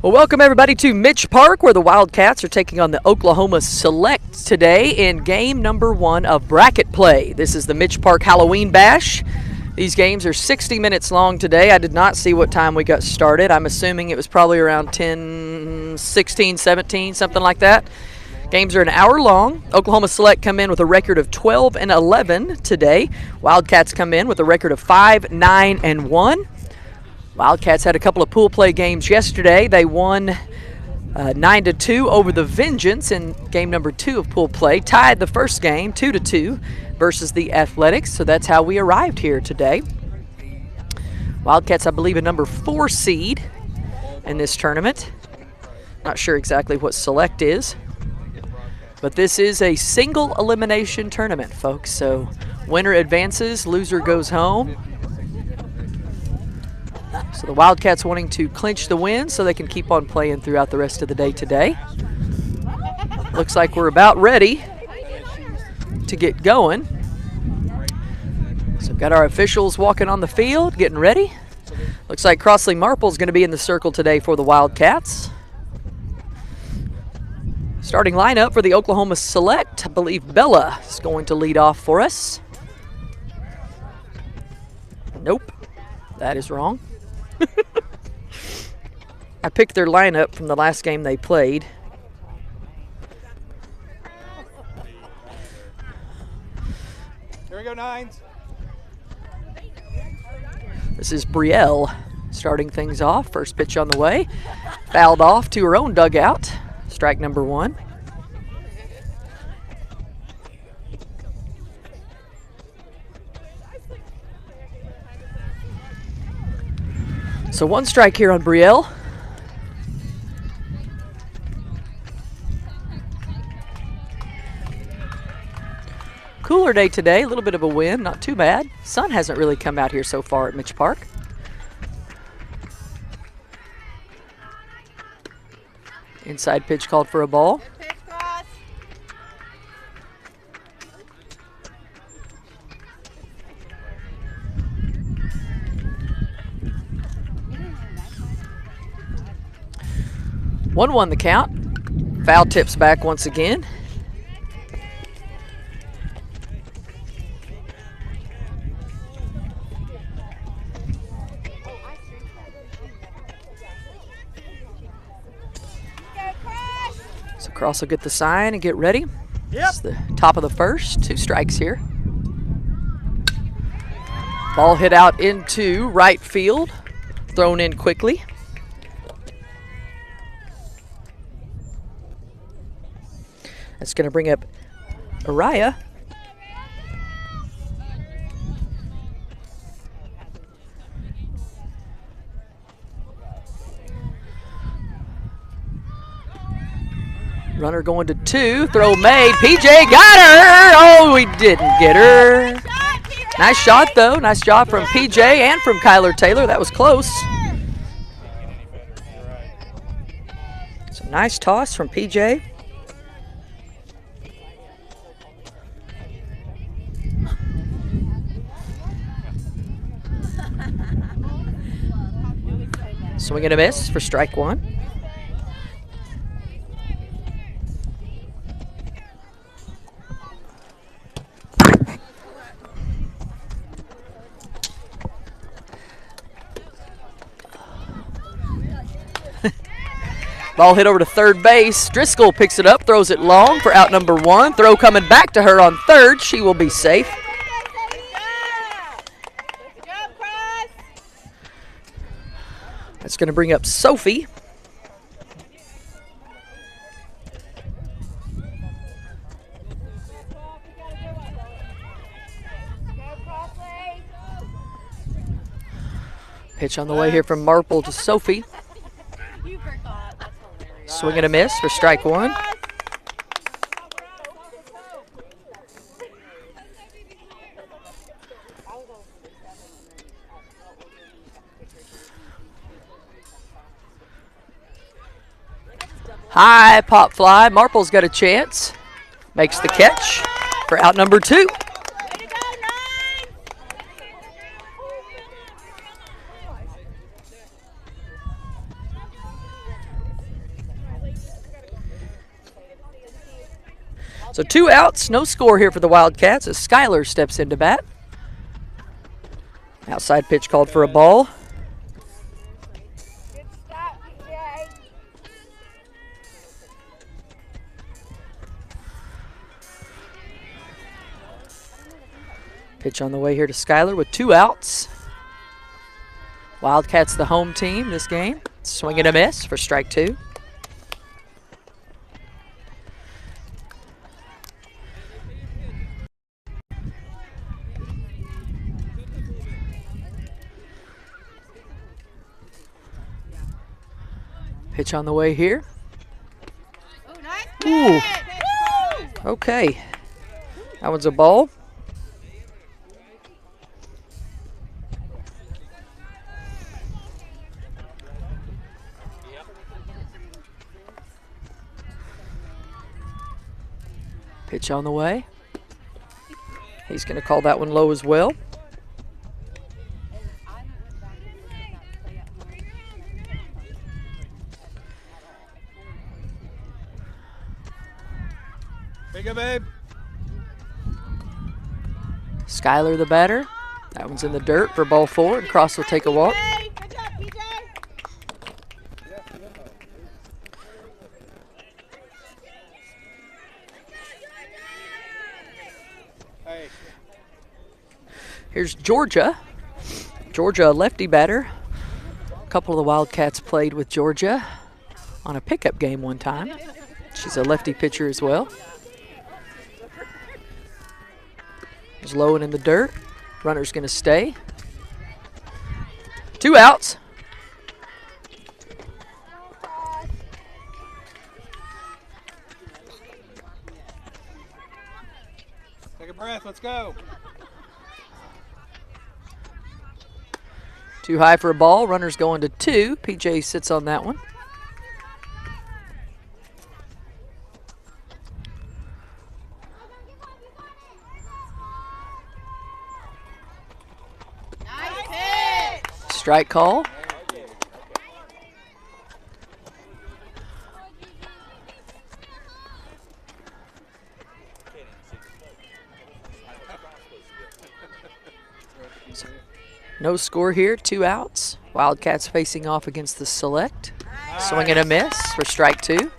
Well, welcome everybody to Mitch Park, where the Wildcats are taking on the Oklahoma Select today in game number 1 of bracket play. This is the Mitch Park Halloween Bash. These games are 60 minutes long today. I did not see what time we got started. I'm assuming it was probably around 10, 16, 17, something like that. Games are an hour long. Oklahoma Select come in with a record of 12 and 11 today. Wildcats come in with a record of 5, 9, and 1. Wildcats had a couple of pool play games yesterday. They won 9-2 over the Vengeance in game number 2 of pool play. Tied the first game 2-2 versus the Athletics. So that's how we arrived here today. Wildcats, I believe, a number 4 seed in this tournament. Not sure exactly what Select is. But this is a single elimination tournament, folks. So winner advances, loser goes home. So the Wildcats wanting to clinch the win so they can keep on playing throughout the rest of the day today. Looks like we're about ready to get going. So we've got our officials walking on the field, getting ready. Looks like Crossley Marple's going to be in the circle today for the Wildcats. Starting lineup for the Oklahoma Select, I believe Bella is going to lead off for us. Nope, that is wrong. I picked their lineup from the last game they played. Here we go, Nines. This is Brielle starting things off. First pitch on the way. Fouled off to her own dugout. Strike number 1. So 1 strike here on Brielle. Cooler day today, a little bit of a wind, not too bad. Sun hasn't really come out here so far at Mitch Park. Inside pitch called for a ball. One the count. Foul tips back once again. So Cross will get the sign and get ready. Yep. It's the top of the first. 2 strikes here. Ball hit out into right field. Thrown in quickly. That's going to bring up Araya. Runner going to 2. Throw made. PJ got her. Oh, we didn't get her. Nice shot, though. Nice job from PJ and from Kyler Taylor. That was close. So nice toss from PJ. Swing and a miss for strike 1. Ball hit over to third base. Driscoll picks it up, throws it long for out number 1. Throw coming back to her on third. She will be safe. That's going to bring up Sophie. Pitch on the way here from Marple to Sophie. Swing and a miss for strike 1. High pop fly. Marple's got a chance. Makes the catch for out number 2. So 2 outs, no score here for the Wildcats as Skyler steps into bat. Outside pitch called for a ball. Pitch on the way here to Skyler with 2 outs. Wildcats the home team this game. Swing and a miss for strike 2. Pitch on the way here. Ooh. Okay. That one's a ball. Pitch on the way. He's going to call that one low as well. Pick up, babe. Skyler the batter. That one's in the dirt for ball 4, and Cross will take a walk. Here's Georgia. Georgia, a lefty batter. A couple of the Wildcats played with Georgia on a pickup game one time. She's a lefty pitcher as well. It's low and in the dirt. Runner's going to stay. 2 outs. Take a breath. Let's go. Too high for a ball. Runner's going to 2. PJ sits on that one. Strike call. No score here, 2 outs. Wildcats facing off against the Select. Swing and a miss for strike 2.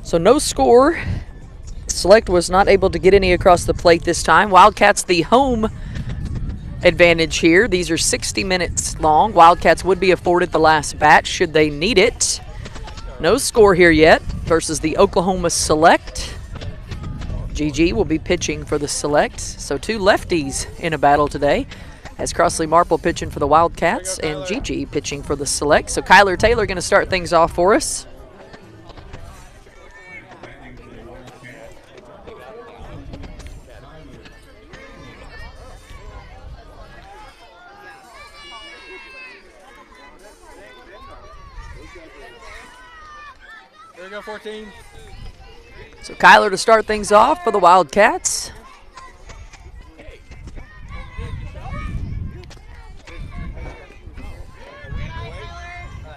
So no score. Select was not able to get any across the plate this time. Wildcats the home advantage here. These are 60 minutes long. Wildcats would be afforded the last bat should they need it. No score here yet versus the Oklahoma Select. GG will be pitching for the Select. So two lefties in a battle today, as Crossley Marple pitching for the Wildcats and GG pitching for the Select. So Kyler Taylor going to start things off for us. There we go, 14. So Kyler to start things off for the Wildcats.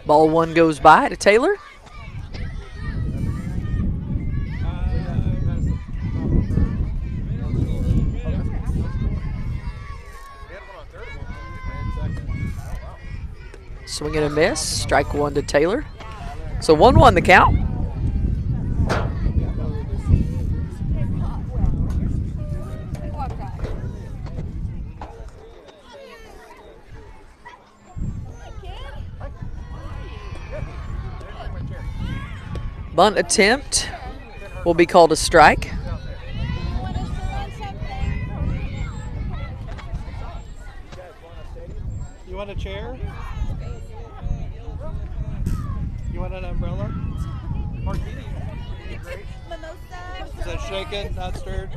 Ball one goes by to Taylor. Swing and a miss. Strike one to Taylor. So 1-1 the count. Bunt attempt will be called a strike. You want a chair? You want an umbrella? Martini. Is that shaken, not stirred?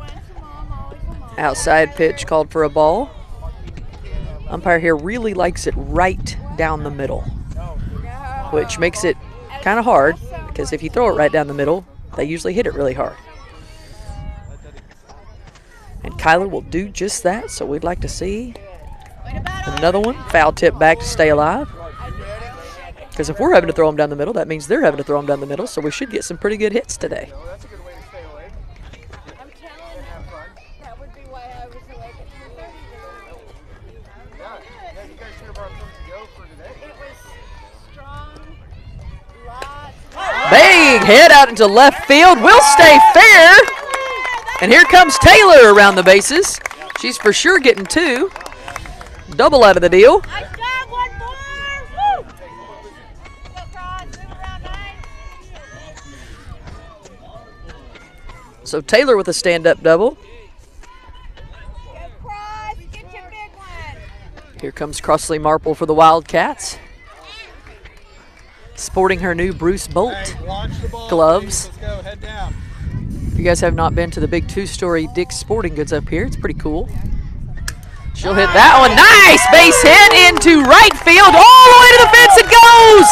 Outside pitch called for a ball. Umpire here really likes it right down the middle, which makes it kind of hard because if you throw it right down the middle, they usually hit it really hard. And Kyler will do just that, so we'd like to see another one. Foul tip back to stay alive. Because if we're having to throw them down the middle, that means they're having to throw them down the middle, so we should get some pretty good hits today. That's a good way to stay awake. I'm telling you, that would be why I was awake at 2:30. Yeah, you guys should have brought some to go for today. It was strong, lots. Bang! Head out into left field. Will stay fair. And here comes Taylor around the bases. She's for sure getting two. Double out of the deal. I got one more. Woo! Go Cross, move around nice. So Taylor with a stand-up double. Go Cross, get your big one. Here comes Crossley Marple for the Wildcats. Sporting her new Bruce Bolt Hey, launch the ball, gloves. please. Let's go, head down. If you guys have not been to the big two-story Dick's Sporting Goods up here, it's pretty cool. She'll hit that one. Nice base hit into right field. All the way to the fence it goes.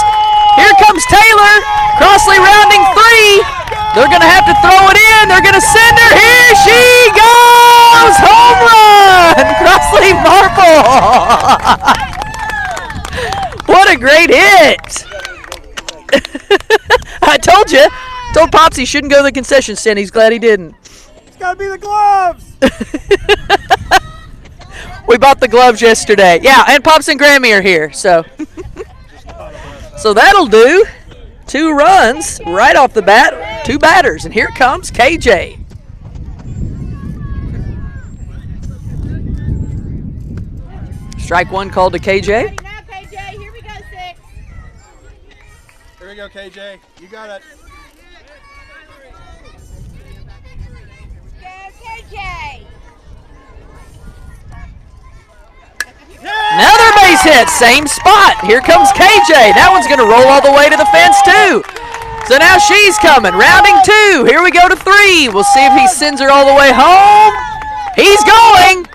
Here comes Taylor. Crossley rounding three. They're going to have to throw it in. They're going to send her. Here she goes. Home run. Crossley Marple. What a great hit. I told you. Told Pops he shouldn't go to the concession stand. He's glad he didn't. It's got to be the gloves. We bought the gloves yesterday. Yeah, and Pops and Grammy are here, so. So that'll do. 2 runs right off the bat, 2 batters, and here comes KJ. Strike one called to KJ. Now, KJ, here we go, 6. Here we go, KJ. You got it. Go, KJ. Another base hit, same spot. Here comes KJ. That one's going to roll all the way to the fence, too. So now she's coming. Rounding 2. Here we go to 3. We'll see if he sends her all the way home. He's going.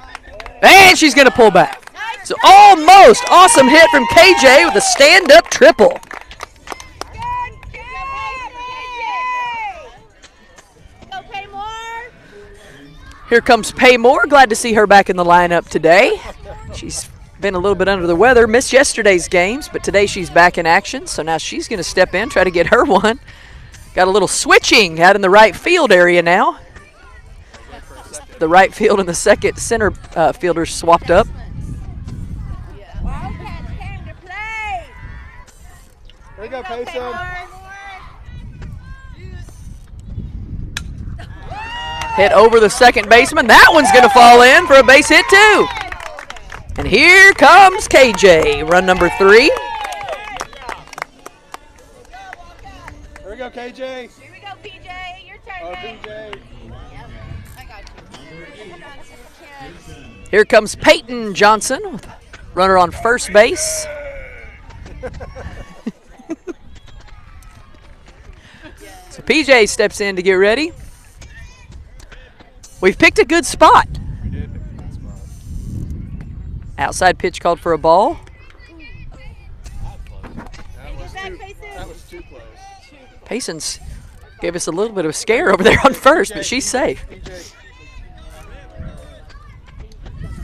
And she's going to pull back. So almost awesome hit from KJ with a stand-up triple. Go, Paymore. Here comes Paymore. Glad to see her back in the lineup today. She's been a little bit under the weather, missed yesterday's games, but today she's back in action, so now she's going to step in, try to get her one. Got a little switching out in the right field area now. The right field and the second center fielders swapped up. Wildcats came to play. go, pace him. Hit over the second baseman. That one's going to fall in for a base hit, too. And here comes KJ, run number 3. Here we go, KJ. Here we go, PJ. Your turn, Oh, babe. PJ. I got you. Here comes Peyton Johnson, runner on first base. So PJ steps in to get ready. We've picked a good spot. We did pick a good spot. Outside pitch called for a ball. That was too close. Payson's gave us a little bit of a scare over there on first, but she's safe. PJ.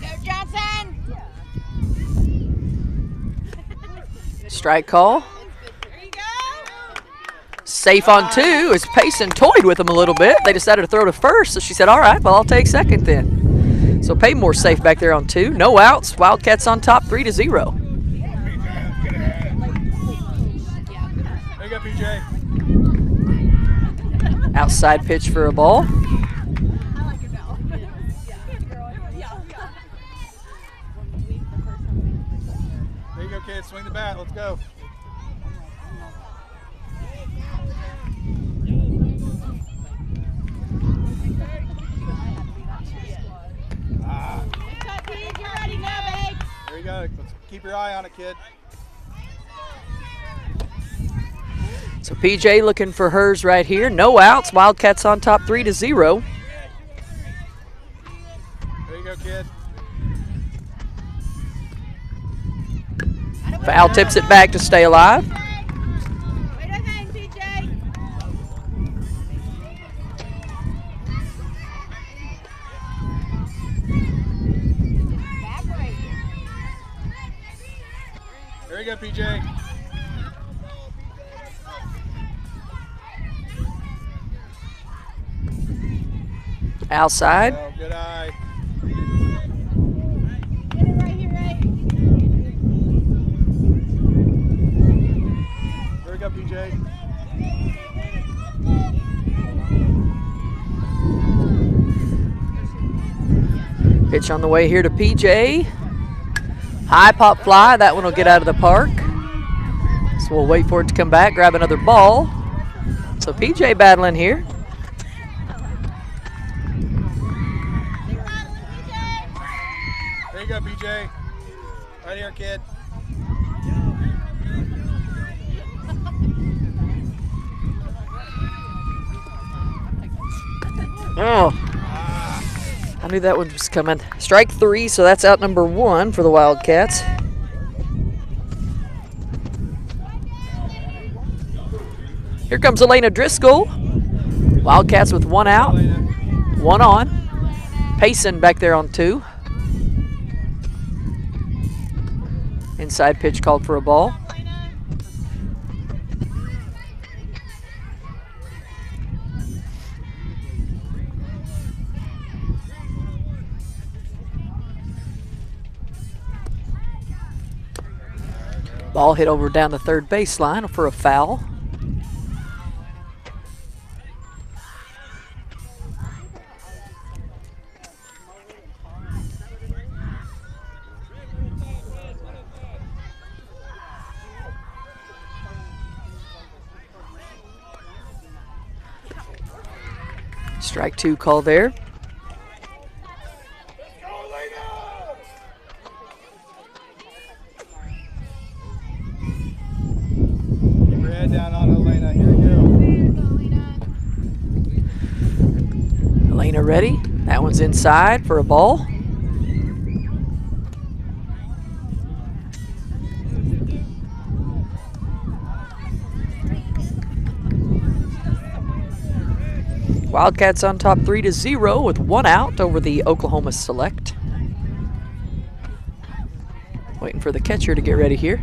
Go, Johnson. Strike call. There you go. Safe on 2 as Payson toyed with him a little bit. They decided to throw to first, so she said, all right, well, I'll take second then. So Paymore's safe back there on 2. No outs. Wildcats on top 3-0. There you go, PJ. Outside pitch for a ball. I like it now. There you go, kid. Swing the bat. Let's go. You're ready now, babe. There you go. Let's keep your eye on it, kid. So PJ looking for hers right here. No outs. Wildcats on top 3-0. There you go, kid. Foul tips it back to stay alive. Wait a thing, PJ. There you go, PJ. Outside. Oh, good eye. Get it right here, right? There we go, PJ. Pitch on the way here to PJ. High pop fly. That one will get out of the park. So we'll wait for it to come back, grab another ball. So PJ battling here. There you go, PJ. Right here, kid. Oh, I knew that one was coming. Strike 3, so that's out number 1 for the Wildcats. Here comes Elena Driscoll. Wildcats with 1 out, 1 on. Payson back there on 2. Inside pitch called for a ball. Ball hit over down the third baseline for a foul. Strike 2 call there. Keep your head down on Elena. Here we go. Elena ready. That one's inside for a ball. Wildcats on top 3-0 with 1 out over the Oklahoma Select. Waiting for the catcher to get ready here.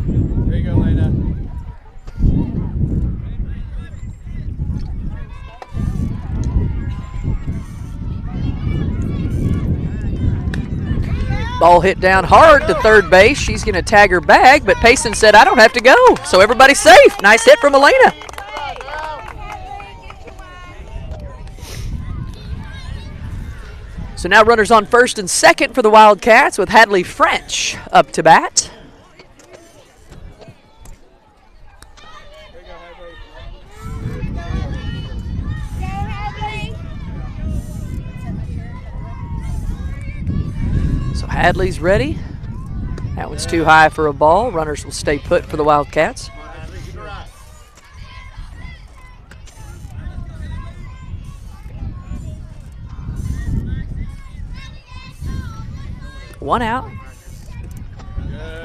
There you go, Elena. Ball hit down hard to third base. She's going to tag her bag, but Payson said, I don't have to go. So everybody's safe. Nice hit from Elena. So now runners on first and second for the Wildcats with Hadley French up to bat. So Hadley's ready. That one's too high for a ball. Runners will stay put for the Wildcats. One out.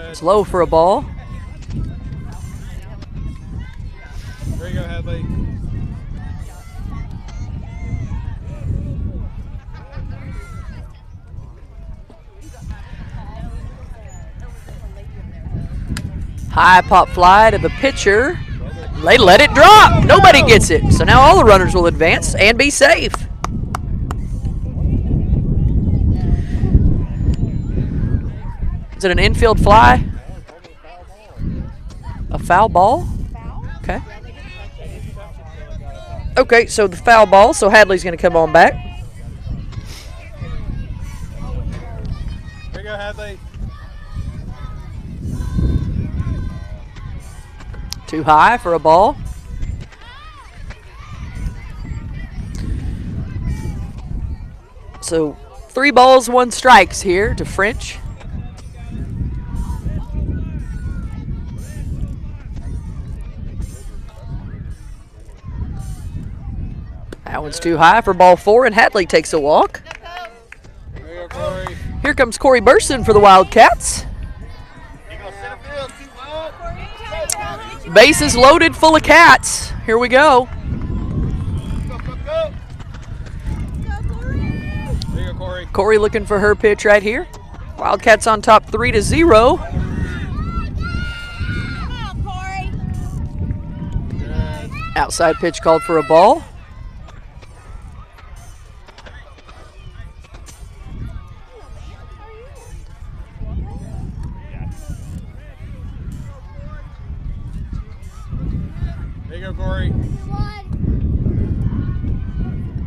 It's low for a ball. There you go, Hadley. High pop fly to the pitcher. They let it drop. Nobody gets it. So now all the runners will advance and be safe. Is it an infield fly? A foul ball? Okay. Okay, so the foul ball, so Hadley's going to come on back. There you go, Hadley. Too high for a ball. So 3 balls, 1 strikes here to French. That one's too high for ball 4, and Hadley takes a walk. There you go, Corey. Here comes Corey Burson for the Wildcats. Bases loaded, full of cats. Here we go. There you go, Corey. Corey looking for her pitch right here. Wildcats on top 3-0. Outside pitch called for a ball. Corey.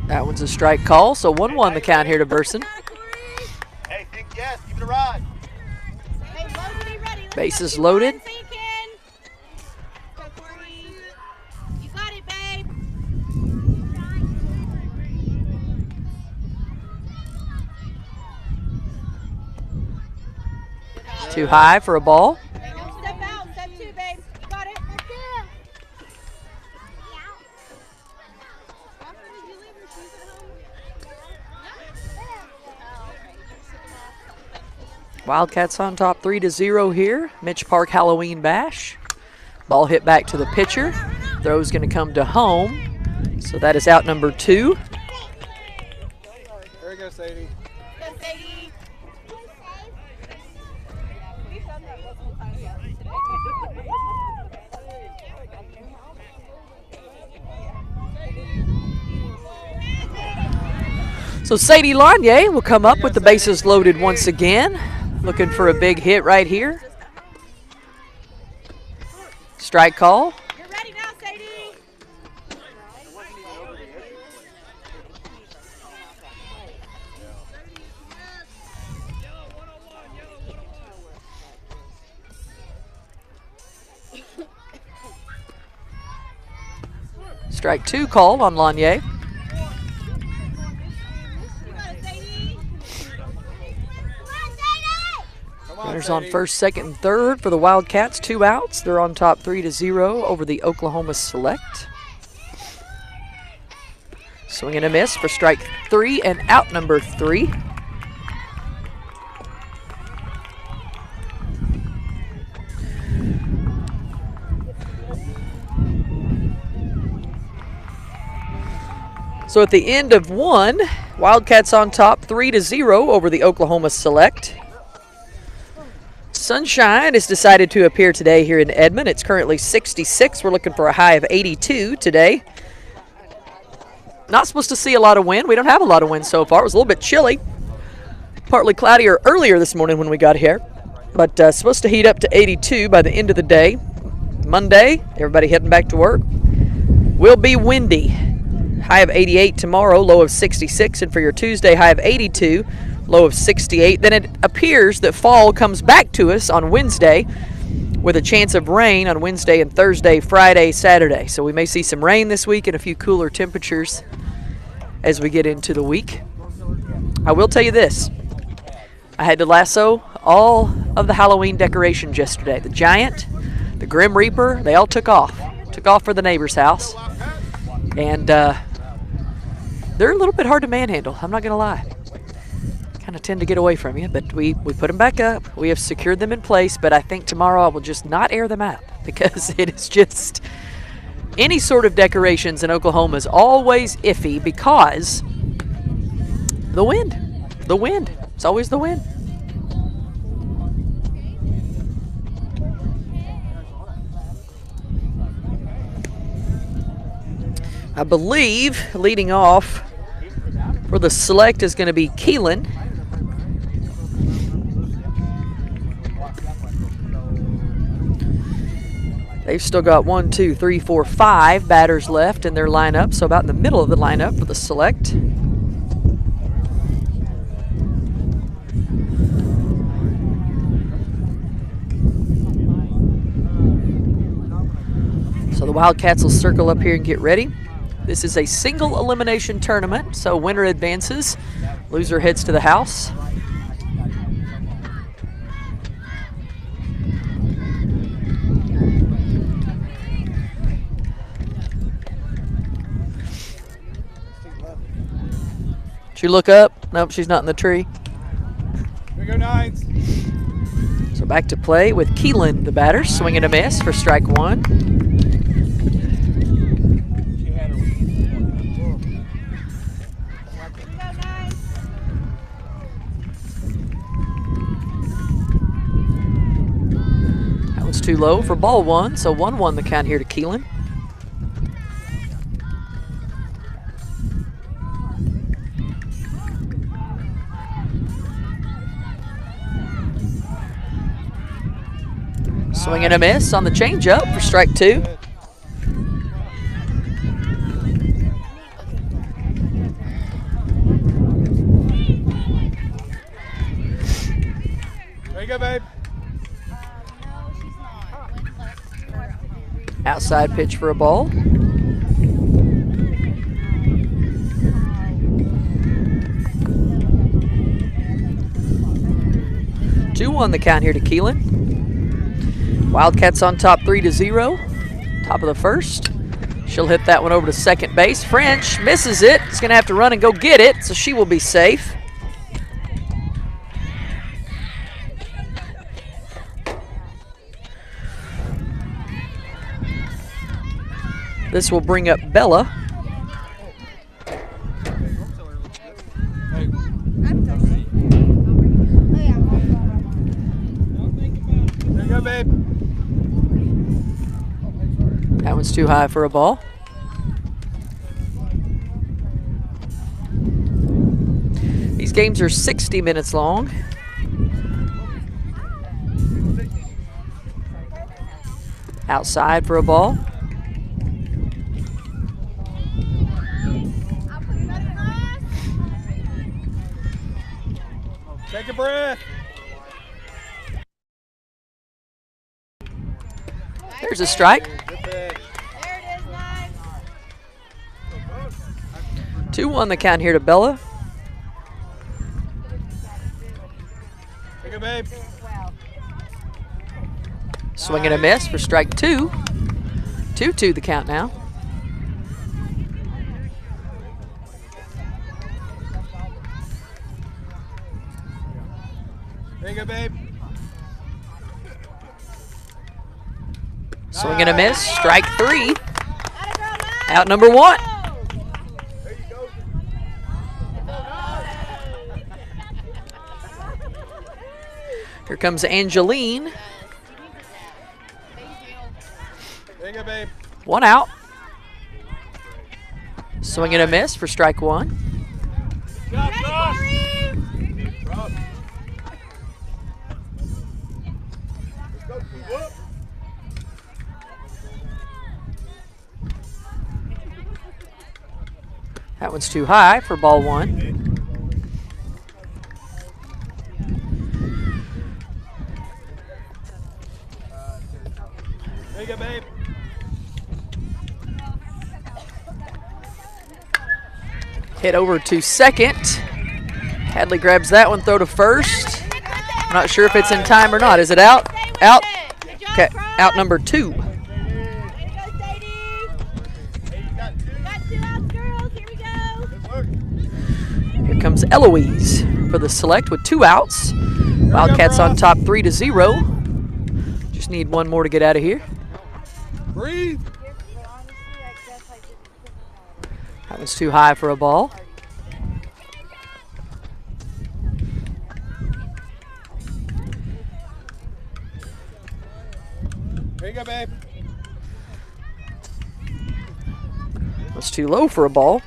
That one's a strike call, so 1-1 the count here to Burson. Hey, think yes, give it a ride. Bases loaded. You got it, babe. Too high for a ball. Step out, step 2, babe. You got it. Wildcats on top 3-0 here. Mitch Park Halloween Bash. Ball hit back to the pitcher. Throw's going to come to home. So that is out number 2. There you go, Sadie. Go, Sadie. So Sadie Lanier will come up with the bases loaded once again. Looking for a big hit right here. Strike call. You're ready now, Sadie. Strike 2 call on Lanier. You got it, Sadie. Come on, Runners on Sadie. first, second, and third for the Wildcats. 2 outs. They're on top 3-0 over the Oklahoma Select. Swing and a miss for strike 3 and out number 3. So at the end of 1, Wildcats on top 3-0 over the Oklahoma Select. Sunshine has decided to appear today here in Edmond. It's currently 66. We're looking for a high of 82 today. Not supposed to see a lot of wind. We don't have a lot of wind so far. It was a little bit chilly. Partly cloudier earlier this morning when we got here, but supposed to heat up to 82 by the end of the day. Monday, everybody heading back to work. Will be windy. High of 88 tomorrow, low of 66. And for your Tuesday, high of 82, low of 68. Then it appears that fall comes back to us on Wednesday with a chance of rain on Wednesday and Thursday, Friday, Saturday. So we may see some rain this week and a few cooler temperatures as we get into the week. I will tell you this. I had to lasso all of the Halloween decorations yesterday. The Giant, the Grim Reaper, they all took off. Took off for the neighbor's house. And they're a little bit hard to manhandle, I'm not going to lie. Kind of tend to get away from you, but we put them back up. We have secured them in place, but I think tomorrow I will just not air them out because it is just any sort of decorations in Oklahoma is always iffy because the wind. The wind. It's always the wind. I believe leading off for the select is going to be Keelan. They've still got 1, 2, 3, 4, 5 batters left in their lineup, so about in the middle of the lineup for the select. So the Wildcats will circle up here and get ready. This is a single elimination tournament, so winner advances, loser heads to the house. She look up? Nope, she's not in the tree. Here we go, Nines. So back to play with Keelan, the batter, swinging a miss for strike one. That was too low for ball one, so 1-1 the count here to Keelan. Swing and a miss on the changeup for strike two. There you go, babe. Outside pitch for a ball. 2-1 the count here to Keelan. Wildcats on top 3-0. Top of the first. She'll hit that one over to second base. French misses it. She's going to have to run and go get it, so she will be safe. This will bring up Bella. There you go, babe. That one's too high for a ball. These games are 60 minutes long. Outside for a ball. Take a breath. There's a strike. Good pitch. 2-1 the count here to Bella. Take a babe. Swing and a miss for strike two. 2-2 the count now. There you go, babe. Swing and a miss, strike three. Out number one. There you go. Here comes Angeline. There you go, babe. One out. Swing and a miss for strike one. Good job, Cross. That one's too high for ball one. There you go, babe. Hit over to second. Hadley grabs that one, throw to first. I'm not sure if it's in time or not. Is it out? Out. Okay, out number 2. Here comes Eloise for the select with 2 outs. Wildcats on top 3-0. Just need one more to get out of here. Breathe. That one's too high for a ball. There you go, babe. That's too low for a ball.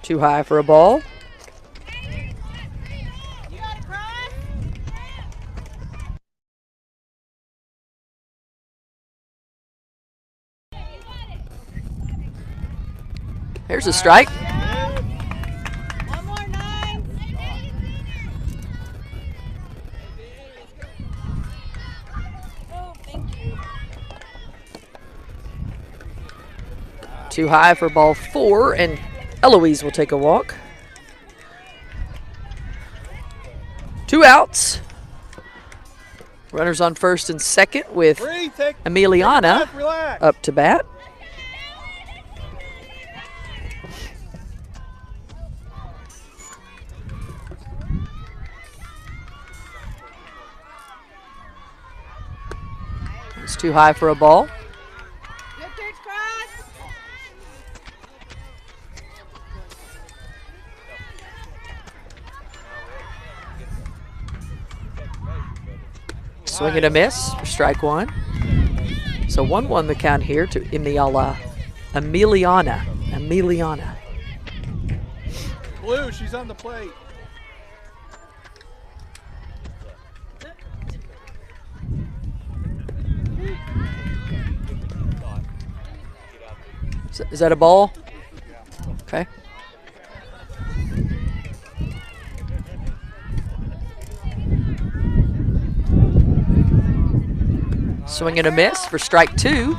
Too high for a ball. There's a strike. One more, 9. Oh, thank you. Too high for ball 4, and Eloise will take a walk. 2 outs. Runners on first and second with Breathe. Take Emiliana relax. up to bat. It's too high for a ball. Good pitch, Cross. Swing and a miss for strike 1. So 1-1 the count here to Emiliana. Blue, she's on the plate. Is that a ball? Okay. Swing and a miss for strike 2.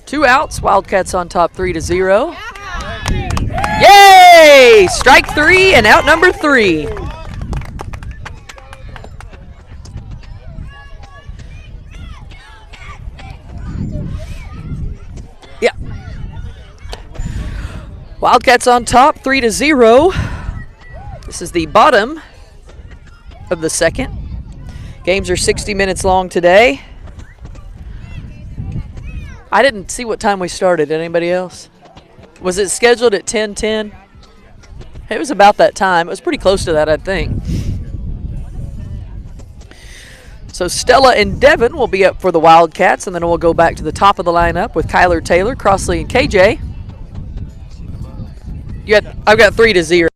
Two outs. Wildcats on top 3-0. Yay! Strike 3 and out number 3. Yeah. Wildcats on top 3-0. This is the bottom of the second. Games are 60 minutes long today. I didn't see what time we started. Anybody else? Was it scheduled at 10:10? It was about that time. It was pretty close to that, I think. So Stella and Devin will be up for the Wildcats, and then we'll go back to the top of the lineup with Kyler Taylor, Crossley, and KJ. I've got 3-0.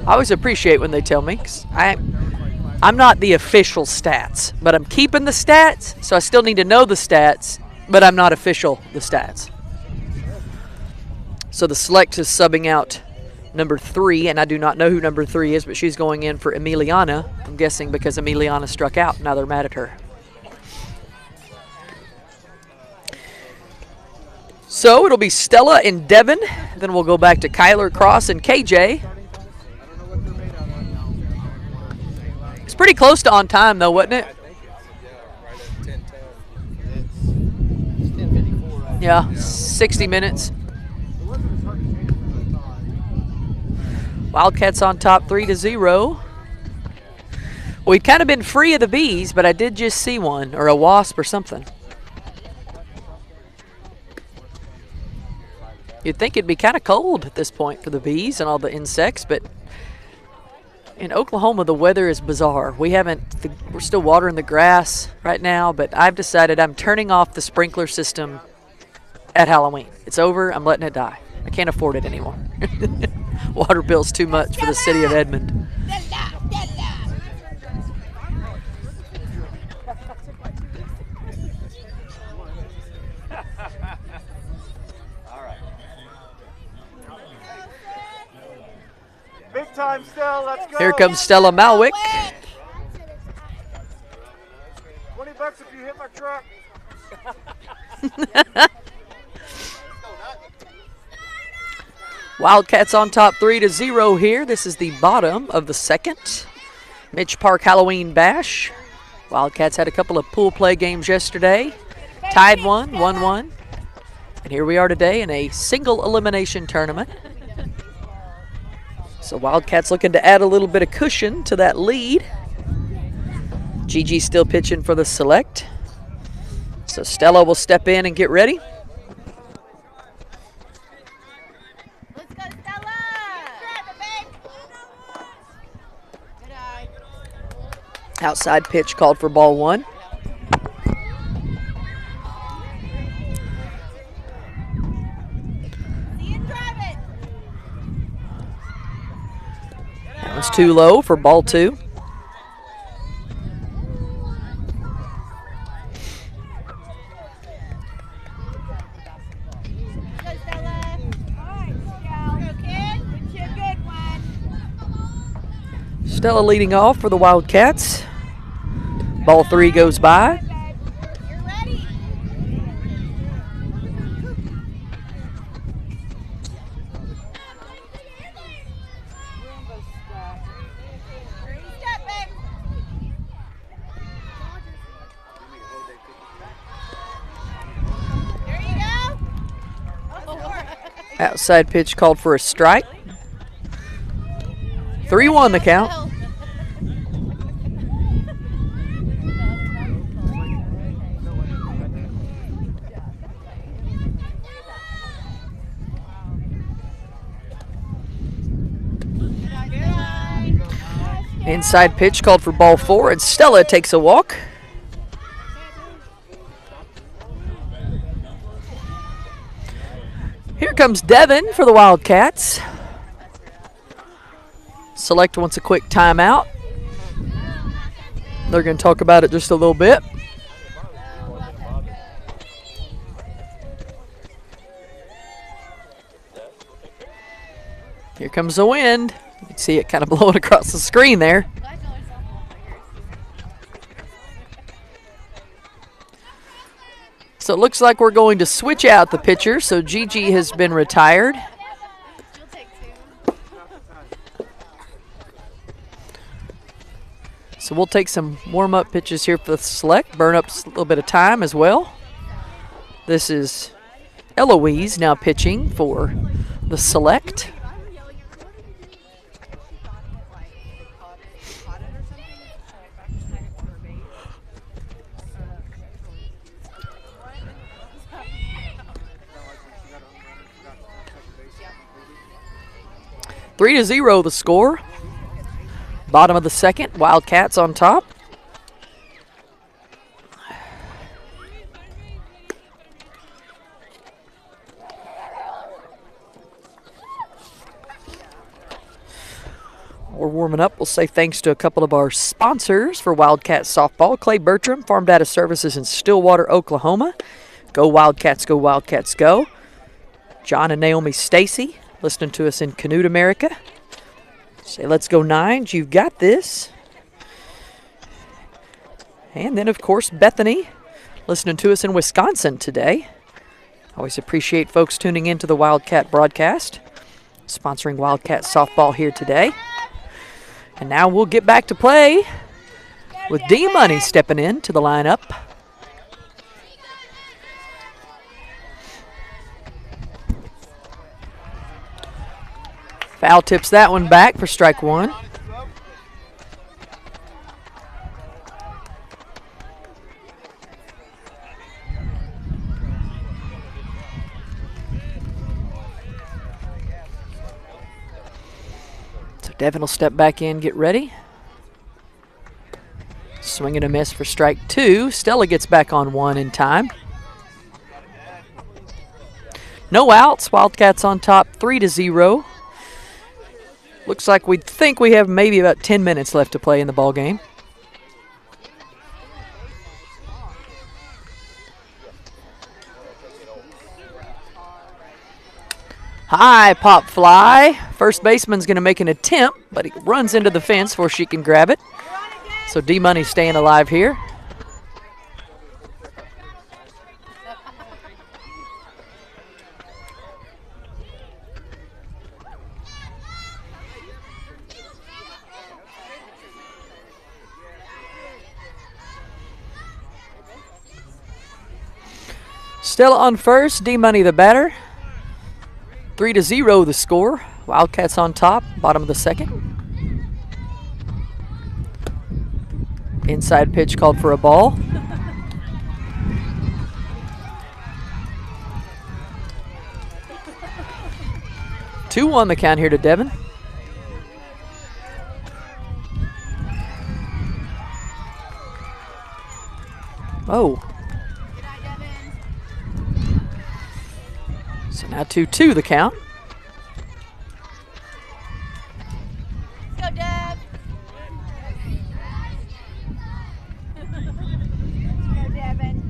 I always appreciate when they tell me, 'cause I'm not the official stats, but I'm keeping the stats, so I still need to know the stats, but I'm not official the stats. So the select is subbing out number 3, and I do not know who number 3 is, but she's going in for Emiliana. I'm guessing because Emiliana struck out. Now they're mad at her. So it'll be Stella and Devin. Then we'll go back to Kyler, Cross, and KJ. It's pretty close to on time, though, wasn't it? I think it's, right at 10:10. It's 10:54 right Yeah, 60 minutes. Wildcats on top 3-0. We've kind of been free of the bees, but I did just see one, or a wasp or something. You'd think it'd be kind of cold at this point for the bees and all the insects, but in Oklahoma, the weather is bizarre. We're still watering the grass right now, but I've decided I'm turning off the sprinkler system at Halloween. It's over. I'm letting it die. I can't afford it anymore. Water bill's too much for the city of Edmond. Big time still, let's go. Here comes Stella Malwick. 20 bucks if you hit my truck. Wildcats on top 3-0 here. This is the bottom of the second Mitch Park Halloween Bash. Wildcats had a couple of pool play games yesterday. Tied one, won one. And here we are today in a single elimination tournament. So Wildcats looking to add a little bit of cushion to that lead. Gigi still pitching for the select. So Stella will step in and get ready. Let's go, Stella. Grab it, babe. Good eye. Outside pitch called for ball one. See it, drive it. That was too low for ball two. Go, Stella. Go, kid. It's a good one. Stella leading off for the Wildcats. Ball three goes by. You're ready. Step, babe. There you go. Outside pitch called for a strike. 3-1 the count. Inside pitch called for ball four, and Stella takes a walk. Here comes Devin for the Wildcats. Select wants a quick timeout. They're going to talk about it just a little bit. Here comes the wind. You can see it kind of blowing across the screen there. So it looks like we're going to switch out the pitcher. So Gigi has been retired. You'll take two. So we'll take some warm-up pitches here for the select, burn up a little bit of time as well. This is Eloise now pitching for the select. Three to 0 the score. Bottom of the second, Wildcats on top. We're warming up. We'll say thanks to a couple of our sponsors for Wildcat Softball. Clay Bertram, Farm Data Services in Stillwater, Oklahoma. Go Wildcats, go Wildcats, go. John and Naomi Stacy, listening to us in Canute, America. Say, let's go Nines, you've got this. And then, of course, Bethany, listening to us in Wisconsin today. Always appreciate folks tuning in to the Wildcat broadcast, sponsoring Wildcat Softball here today. And now we'll get back to play with D-Money stepping in to the lineup. Foul tips that one back for strike one. So Devin will step back in, get ready. Swing and a miss for strike two. Stella gets back on one in time. No outs. Wildcats on top 3-0. Looks like we think we have maybe about 10 minutes left to play in the ball game. High pop fly. First baseman's going to make an attempt, but he runs into the fence before she can grab it. So D-Money staying alive here. Stella on first, D-Money the batter. 3-0 the score. Wildcats on top, bottom of the second. Inside pitch called for a ball. Two on the count here to Devin. Oh. So now 2-2 the count. Go, Deb. Go, Devin.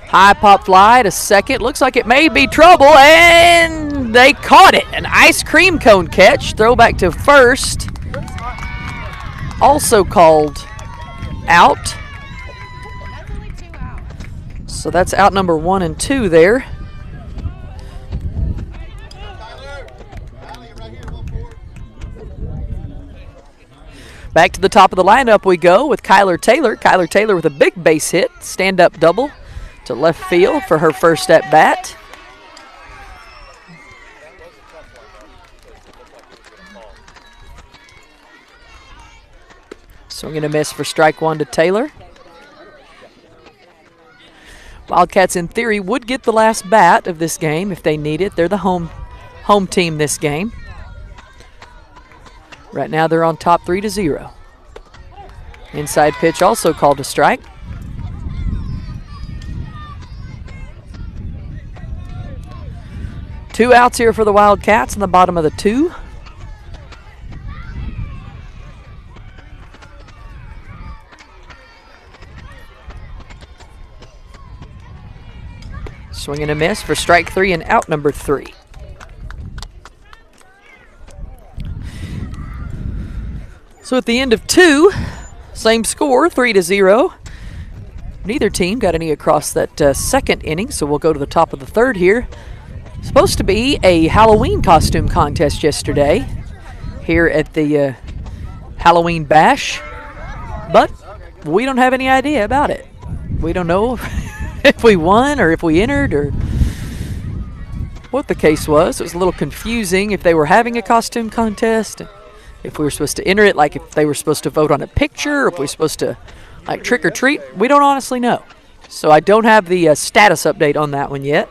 High pop fly to second. Looks like it may be trouble, and they caught it. An ice cream cone catch. Throwback to first. Also called out. That's only 2 outs. So that's out number 1 and 2 there. Back to the top of the lineup we go with Kyler Taylor. Kyler Taylor with a big base hit. Stand-up double to left field for her first at-bat. Swing and a miss for strike one to Taylor. Wildcats, in theory, would get the last bat of this game if they need it. They're the home team this game. Right now they're on top 3-0. Inside pitch also called a strike. Two outs here for the Wildcats in the bottom of the 2. Swing and a miss for strike 3 and out number 3. So at the end of 2, same score, 3-0. Neither team got any across that second inning, so we'll go to the top of the 3rd here. Supposed to be a Halloween costume contest yesterday here at the Halloween Bash, but we don't have any idea about it. We don't know if we won or if we entered or what the case was. It was a little confusing if they were having a costume contest, if we were supposed to enter it, like if they were supposed to vote on a picture, or if we were supposed to like trick or treat. We don't honestly know. So I don't have the status update on that one yet.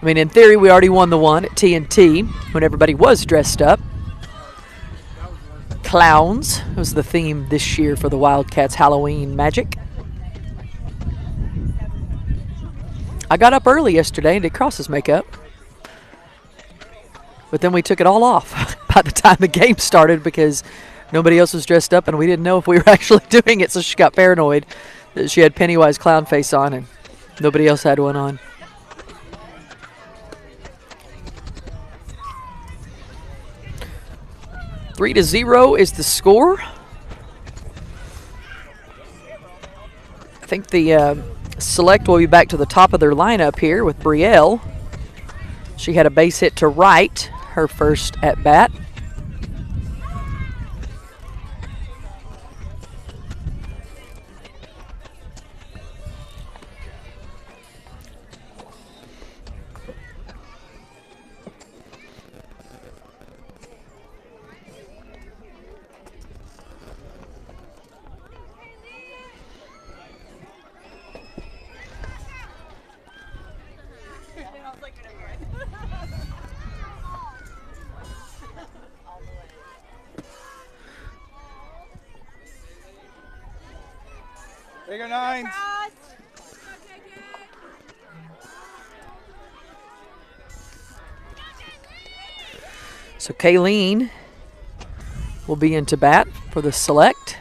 I mean, in theory, we already won the one at TNT when everybody was dressed up. Clowns was the theme this year for the Wildcats Halloween Magic. I got up early yesterday and did Cross's makeup. But then we took it all off by the time the game started because nobody else was dressed up and we didn't know if we were actually doing it, so she got paranoid that she had Pennywise clown face on and nobody else had one on. Three to 0 is the score. I think the Select will be back to the top of their lineup here with Brielle. She had a base hit to right. her first at bat. There you go, nines. So Kayleen will be into bat for the select.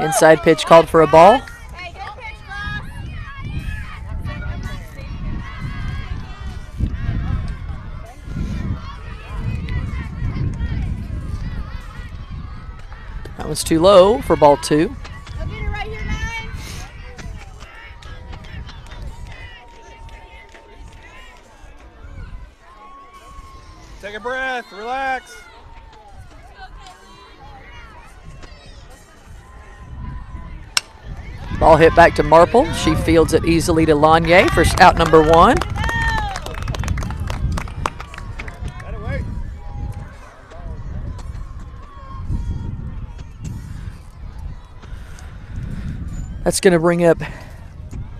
Inside pitch called for a ball. Hey, good pitch, Cross. That was too low for ball 2. Go get it right here, 9. Take a breath, relax. Ball hit back to Marple. She fields it easily to Lanier for out number 1. Let it wait. That's going to bring up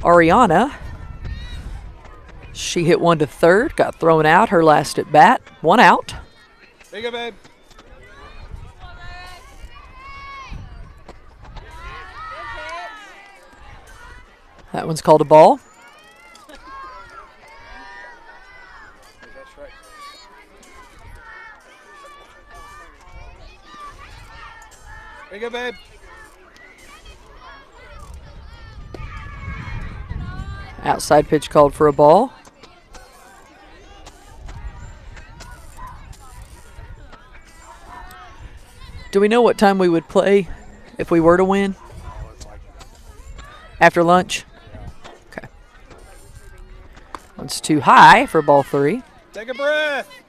Ariana. She hit one to third, got thrown out her last at bat. 1 out. There you go, babe. That one's called a ball. That's right. There you go, babe. Outside pitch called for a ball. Do we know what time we would play if we were to win? After lunch? Okay. One's too high for ball 3. Take a breath. Here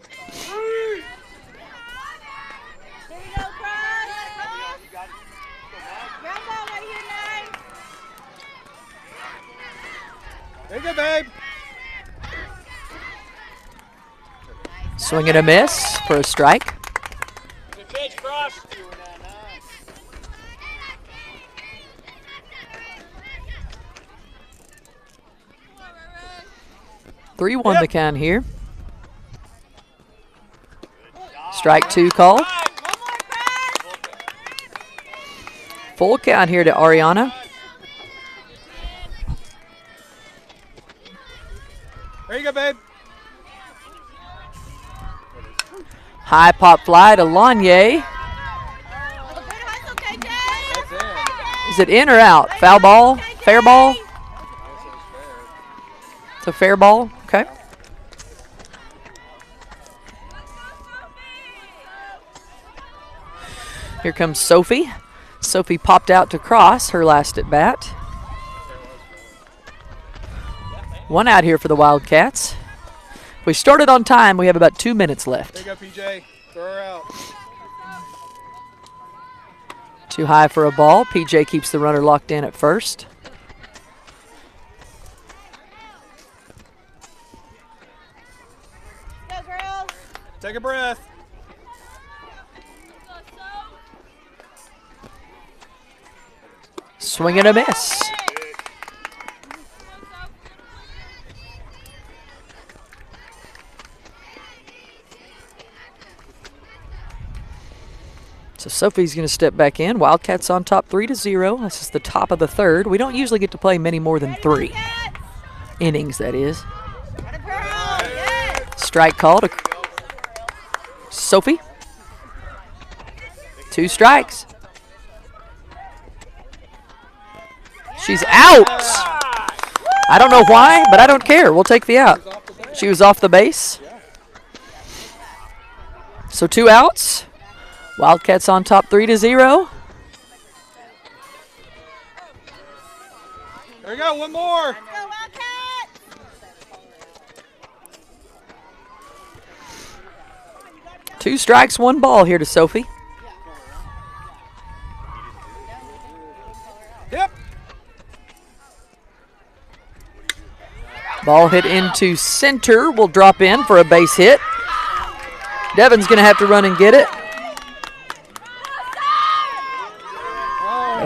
you go, Cross. Ground ball right here, 9. There you go, babe. Swing and a miss for a strike. Good pitch, Cross. 3-1 the count here. Strike 2 called. One more, Cross. Full count here to Ariana. There you go, babe. High pop fly to Lanier. Good hustle, KJ. That's in. Is it in or out? Foul ball? Fair ball? It's a fair ball. Okay. Here comes Sophie. Sophie popped out to cross her last at bat. 1 out here for the Wildcats. We started on time. We have about 2 minutes There left. you go, PJ. Throw her out. Too high for a ball. PJ keeps the runner locked in at first. Go, girls. Take a breath. Swing and a miss. So Sophie's going to step back in. Wildcats on top 3-0. This is the top of the 3rd. We don't usually get to play many more than 3 Wildcats. innings, that is. Atta girl. Yes. Strike call to Sophie. 2 strikes. She's out. I don't know why, but I don't care. We'll take the out. She was off the base. So 2 outs. Wildcats on top 3-0. There you go, one more. Go, Wildcats. 2 strikes, 1 ball here to Sophie. Yep. Ball hit into center. Will drop in for a base hit. Devin's going to have to run and get it.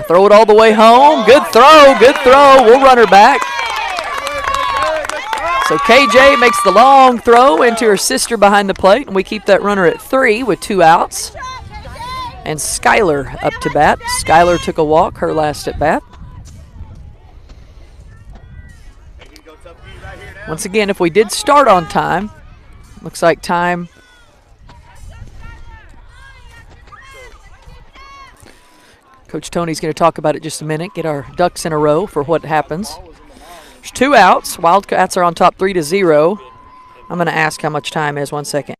Throw it all the way home. Good throw, good throw. We'll run her back. So KJ makes the long throw into her sister behind the plate, and we keep that runner at 3 with 2 outs. And Skylar up to bat. Skylar took a walk, her last at bat. Once again, if we did start on time, looks like time. Coach Tony's going to talk about it just a minute, get our ducks in a row for what happens. There's 2 outs. Wildcats are on top 3-0. I'm going to ask how much time is. 1 second.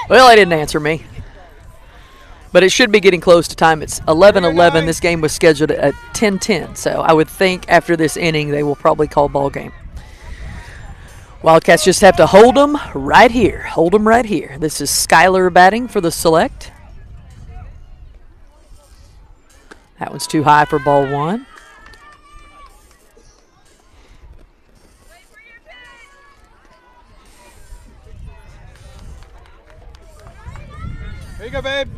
Well, they didn't answer me. But it should be getting close to time. It's 11-11. This game was scheduled at 10-10. So I would think after this inning they will probably call ball game. Wildcats just have to hold them right here. Hold them right here. This is Skylar batting for the select. That one's too high for ball 1. Here you go, babe.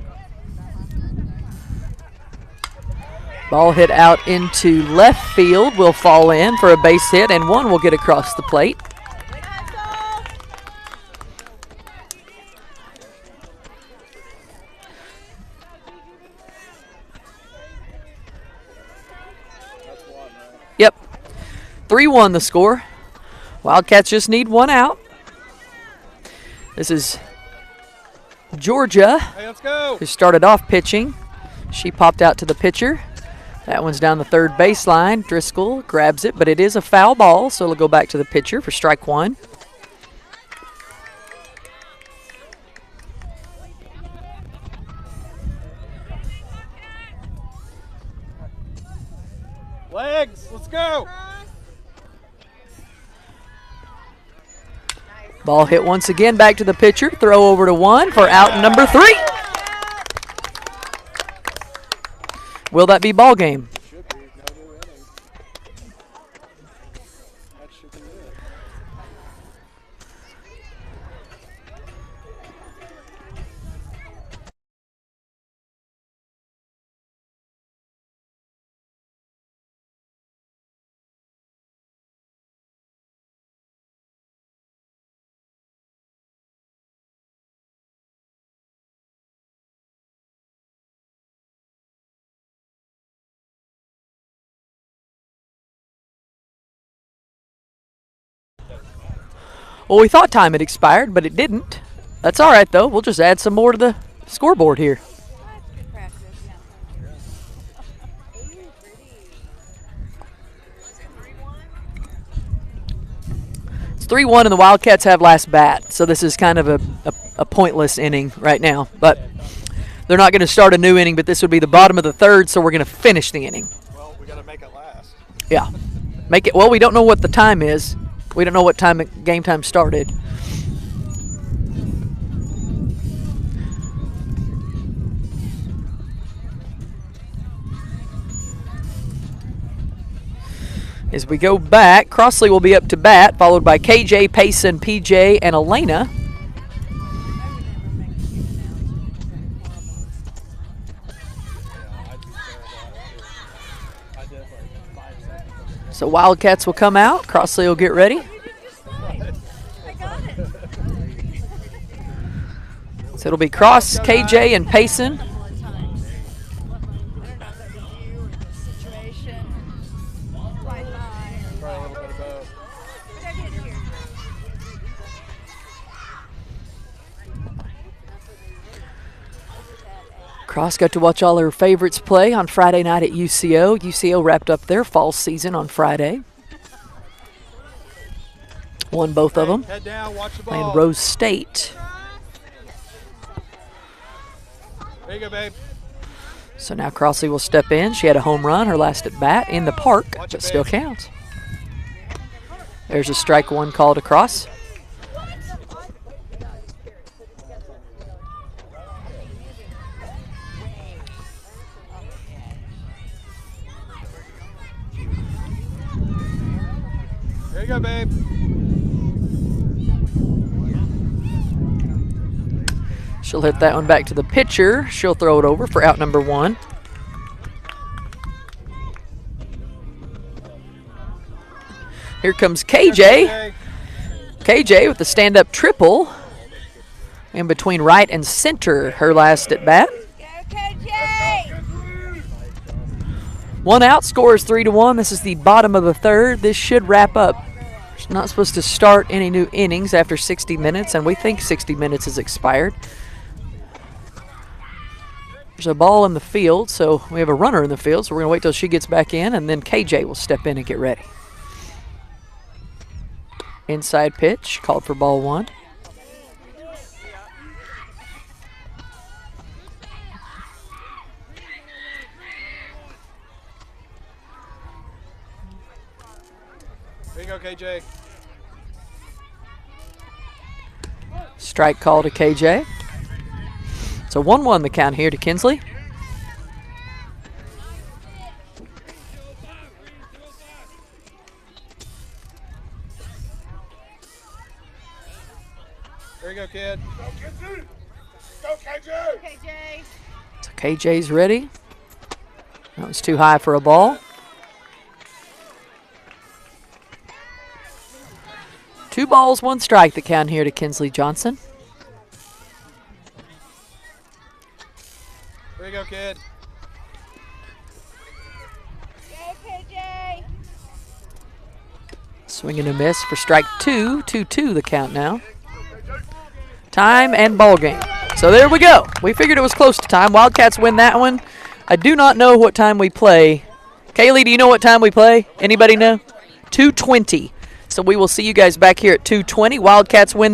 Ball hit out into left field. Will fall in for a base hit, and 1 will get across the plate. Yep. 3-1 the score. Wildcats just need 1 out. This is Georgia, Hey, let's go. who started off pitching. She popped out to the pitcher. That one's down the third baseline. Driscoll grabs it, but it is a foul ball, so it'll go back to the pitcher for strike 1. Legs, let's go. Ball hit once again back to the pitcher. Throw over to 1 for out number 3. Will that be ball game? Should be. No new inning. That should be it. Well, we thought time had expired, but it didn't. That's all right, though. We'll just add some more to the scoreboard here. It's 3-1, and the Wildcats have last bat, so this is kind of a pointless inning right now. But they're not going to start a new inning, but this would be the bottom of the 3rd, so we're going to finish the inning. Well, we got to make it last. Yeah. Make it. Well, we don't know what the time is. We don't know what time game time started. As we go back, Crossley will be up to bat, followed by KJ, Payson, PJ, and Elena. So Wildcats will come out. Crossley will get ready. So it'll be Cross, KJ, and Payson. Probably a little bit of both. Cross got to watch all her favorites play on Friday night at UCO. UCO wrapped up their fall season on Friday. Won both of them. Head down, watch the ball. Playing Rose State. There you go, babe. So now Crossley will step in. She had a home run, her last at bat in the park, but still counts. There's a strike one called across. There you go, babe. She'll hit that one back to the pitcher. She'll throw it over for out number one. Here comes KJ. KJ with the stand-up triple in between right and center, her last at bat. One out, score is 3-1. This is the bottom of the third. This should wrap up. She's not supposed to start any new innings after 60 minutes, and we think 60 minutes has expired. There's a ball in the field, so we have a runner in the field, so we're going to wait till she gets back in, and then KJ will step in and get ready. Inside pitch, called for ball one. There you go, KJ. Strike call to KJ. So 1-1 the count here to Kinsley. There you go, kid. Go, KJ! KJ. So KJ's ready. That was too high for a ball. 2 balls, 1 strike the count here to Kinsley Johnson. There you go, kid. Go, KJ. Swing and a miss for strike 2. 2-2 the count now. Time and ball game. So there we go. We figured it was close to time. Wildcats win that one. I do not know what time we play. Kaylee, do you know what time we play? Anybody know? 2:20. So we will see you guys back here at 2:20. Wildcats win that.